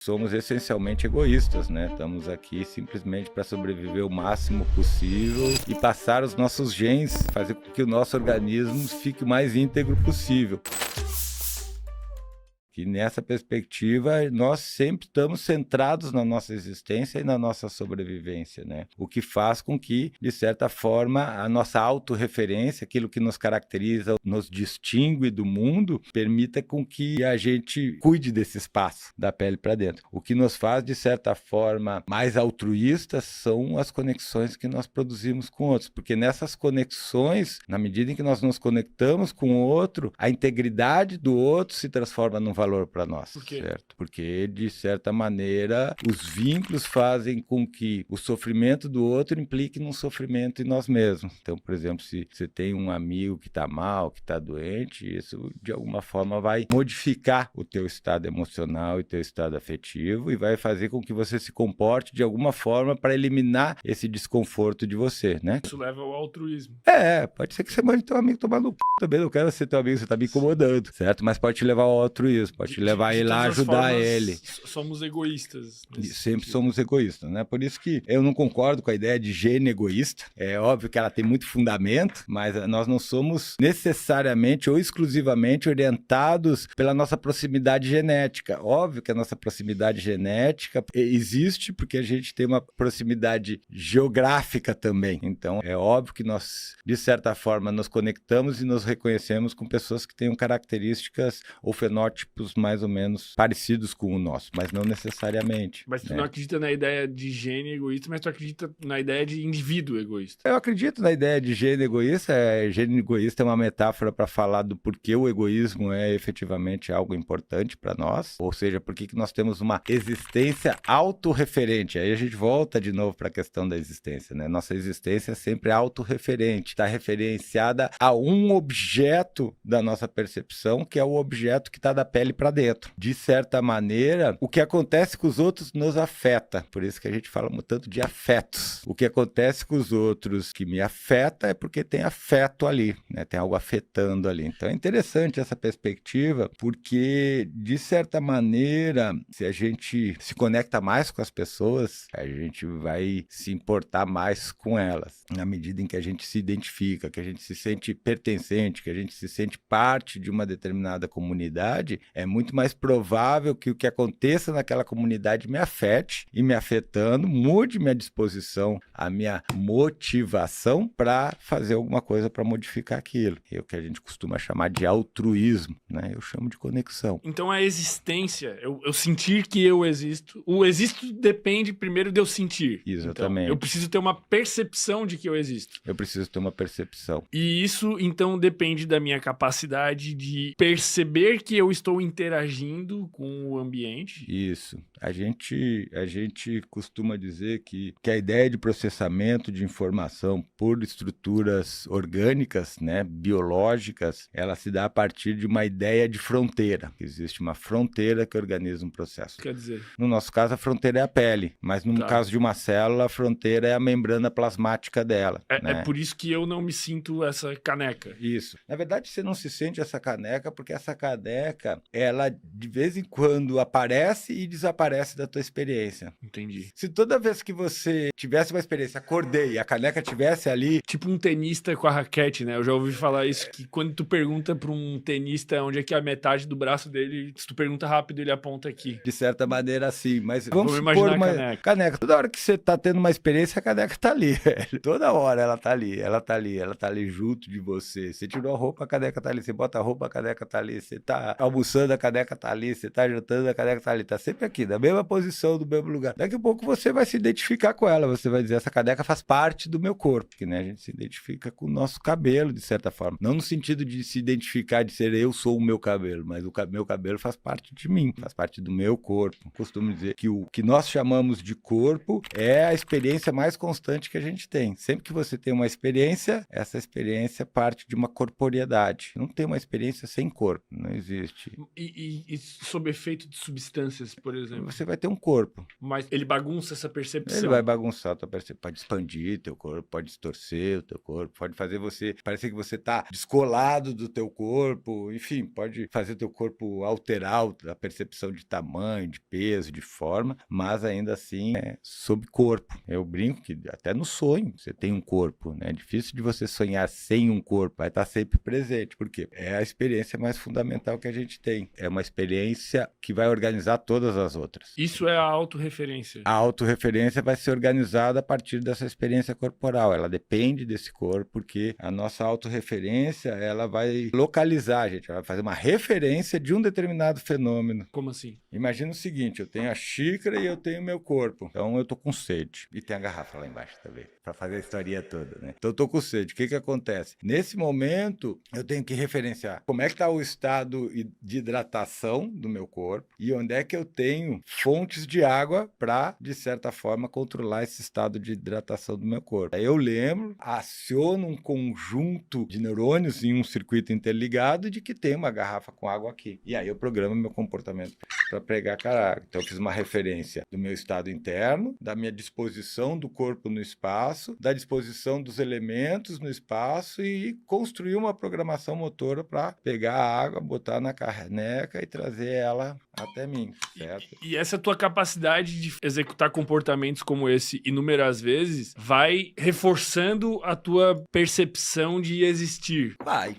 Somos essencialmente egoístas, né? Estamos aqui simplesmente para sobreviver o máximo possível e passar os nossos genes, fazer com que o nosso organismo fique o mais íntegro possível. E nessa perspectiva, nós sempre estamos centrados na nossa existência e na nossa sobrevivência, né? O que faz com que, de certa forma, a nossa autorreferência, aquilo que nos caracteriza, nos distingue do mundo, permita com que a gente cuide desse espaço da pele para dentro. O que nos faz, de certa forma, mais altruístas são as conexões que nós produzimos com outros, porque nessas conexões, na medida em que nós nos conectamos com o outro, a integridade do outro se transforma num valor para nós, Por quê? certo? Porque, de certa maneira, os vínculos fazem com que o sofrimento do outro implique num sofrimento em nós mesmos. Então, por exemplo, se você tem um amigo que está mal, que está doente, isso, de alguma forma, vai modificar o teu estado emocional e teu estado afetivo e vai fazer com que você se comporte de alguma forma para eliminar esse desconforto de você, né? Isso leva ao altruísmo. Pode ser que você mande teu amigo tomar no p também, não quero ser teu amigo, você tá me incomodando, certo? Mas pode te levar ao altruísmo, pode te levar a ir lá ajudar ele. Somos egoístas. Sempre somos egoístas, né? Por isso que eu não concordo com a ideia de gene egoísta. É óbvio que ela tem muito fundamento, mas nós não somos necessariamente ou exclusivamente orientados pela nossa proximidade genética. Óbvio que a nossa proximidade genética existe porque a gente tem uma proximidade geográfica também. Então, é óbvio que nós, de certa forma, nos conectamos e nos reconhecemos com pessoas que tenham características ou fenótipos mais ou menos parecidos com o nosso, mas não necessariamente. Mas tu né? não acredita na ideia de gene egoísta, mas tu acredita na ideia de indivíduo egoísta. Eu acredito na ideia de gene egoísta. Gene egoísta é uma metáfora para falar do porquê o egoísmo é efetivamente algo importante para nós, ou seja, por que nós temos uma existência autorreferente. Aí a gente volta de novo para a questão da existência, né? Nossa existência é sempre autorreferente, está referenciada a um objeto da nossa percepção, que é o objeto que está da pele para dentro. De certa maneira, o que acontece com os outros nos afeta, por isso que a gente fala tanto de afetos. O que acontece com os outros que me afeta é porque tem afeto ali, né? Tem algo afetando ali. Então é interessante essa perspectiva, porque de certa maneira, se a gente se conecta mais com as pessoas, a gente vai se importar mais com elas, na medida em que a gente se identifica, que a gente se sente pertencente, que a gente se sente parte de uma determinada comunidade, é muito mais provável que o que aconteça naquela comunidade me afete e me afetando, mude minha disposição, a minha motivação para fazer alguma coisa para modificar aquilo. É o que a gente costuma chamar de altruísmo, né? Eu chamo de conexão. Então a existência, eu sentir que eu existo, o existo depende primeiro de eu sentir. Exatamente. Então, eu preciso ter uma percepção de que eu existo. Eu preciso ter uma percepção. E isso, então, depende da minha capacidade de perceber que eu estou interagindo com o ambiente. Isso. A gente costuma dizer que a ideia de processamento de informação por estruturas orgânicas, né, biológicas, ela se dá a partir de uma ideia de fronteira. Existe uma fronteira que organiza um processo. Quer dizer, No nosso caso, a fronteira é a pele, mas no caso de uma célula, a fronteira é a membrana plasmática dela. É por isso que eu não me sinto essa caneca. Isso. Na verdade, você não se sente essa caneca porque essa caneca, ela de vez em quando aparece e desaparece da tua experiência. Entendi. Se toda vez que você tivesse uma experiência, acordei e a caneca tivesse ali... Tipo um tenista com a raquete, né? Eu já ouvi falar isso, que quando tu pergunta pra um tenista onde é que é a metade do braço dele, se tu pergunta rápido, ele aponta aqui. De certa maneira, sim. Mas Vamos supor imaginar uma a caneca. Toda hora que você tá tendo uma experiência, a caneca tá ali, velho. Toda hora ela tá ali, ela tá ali, ela tá ali junto de você. Você tirou a roupa, a caneca tá ali. Você bota a roupa, a caneca tá ali. Você tá almoçando, a caneca tá ali. Você tá jantando, a caneca tá ali. Tá sempre aqui, na mesma posição, do mesmo lugar. Daqui a pouco você vai se identificar com ela. Você vai dizer, essa caneca faz parte do meu corpo. Que, né, a gente se identifica com o nosso cabelo, de certa forma. Não no sentido de se identificar, de ser eu sou o meu cabelo, mas o meu cabelo faz parte de mim, faz parte do meu corpo. Costumo dizer que o que nós chamamos de corpo é a experiência mais constante que a gente tem. Sempre que você tem uma experiência, essa experiência parte de uma corporeidade. Não tem uma experiência sem corpo, não existe. E sob efeito de substâncias, por exemplo? Você vai ter um corpo. Mas ele bagunça essa percepção. Ele vai bagunçar a tua percepção, pode expandir teu corpo, pode distorcer o teu corpo, pode fazer você parecer que você tá descolado do teu corpo, enfim, pode fazer teu corpo alterar a percepção de tamanho, de peso, de forma, mas ainda assim é sob corpo. Eu brinco que até no sonho você tem um corpo, né? É difícil de você sonhar sem um corpo, vai estar sempre presente, porque é a experiência mais fundamental que a gente tem. É uma experiência que vai organizar todas as outras. Isso é a autorreferência. A autorreferência vai ser organizada a partir dessa experiência corporal. Ela depende desse corpo, porque a nossa autorreferência, ela vai localizar, gente. Ela vai fazer uma referência de um determinado fenômeno. Como assim? Imagina o seguinte, eu tenho a xícara e eu tenho o meu corpo. Então eu tô com sede. E tem a garrafa lá embaixo também, para fazer a historinha toda, né? Então eu tô com sede. O que acontece? Nesse momento, eu tenho que referenciar como é que está o estado de hidratação do meu corpo e onde é que eu tenho fontes de água para, de certa forma, controlar esse estado de hidratação do meu corpo. Aí eu lembro, aciono um conjunto de neurônios em um circuito interligado de que tem uma garrafa com água aqui. E aí eu programo meu comportamento para pegar caralho. Então eu fiz uma referência do meu estado interno, da minha disposição do corpo no espaço, da disposição dos elementos no espaço e construir uma programação motora para pegar a água, botar na caneca e trazer ela até mim, certo? E essa tua capacidade de executar comportamentos como esse inúmeras vezes vai reforçando a tua percepção de existir.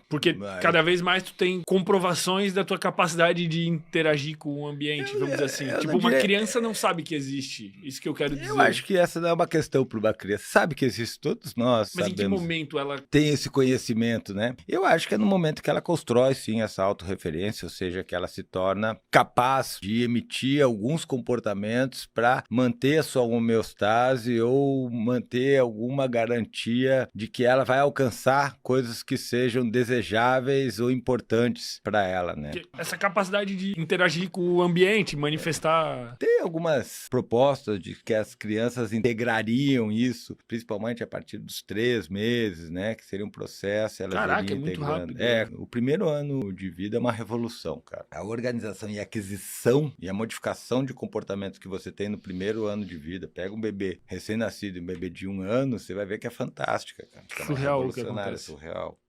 Porque cada vez mais tu tem comprovações da tua capacidade de interagir com o ambiente, vamos dizer assim. Tipo, uma criança não sabe que existe. Isso que eu quero dizer. Eu acho que essa não é uma questão para uma criança. Sabe que existe, todos nós Mas sabemos. em que momento ela tem esse conhecimento, né? Eu acho que é no momento que ela constrói, sim, essa autorreferência, ou seja, que ela se torna capaz de emitir alguns comportamentos para manter a sua homeostase ou manter alguma garantia de que ela vai alcançar coisas que sejam desejáveis ou importantes para ela, né? Essa capacidade de interagir com o ambiente, manifestar... Tem algumas propostas de que as crianças integrariam isso, principalmente a partir dos 3 meses, né? Que seria um processo, elas Caraca, iriam é muito integrando. rápido. O primeiro ano de vida é uma revolução, cara. A organização e a aquisição e a modificação de comportamentos que você tem no primeiro ano de vida. Pega um bebê recém-nascido, um bebê de 1 ano, você vai ver que é fantástica, cara. Surreal o que acontece. Surreal.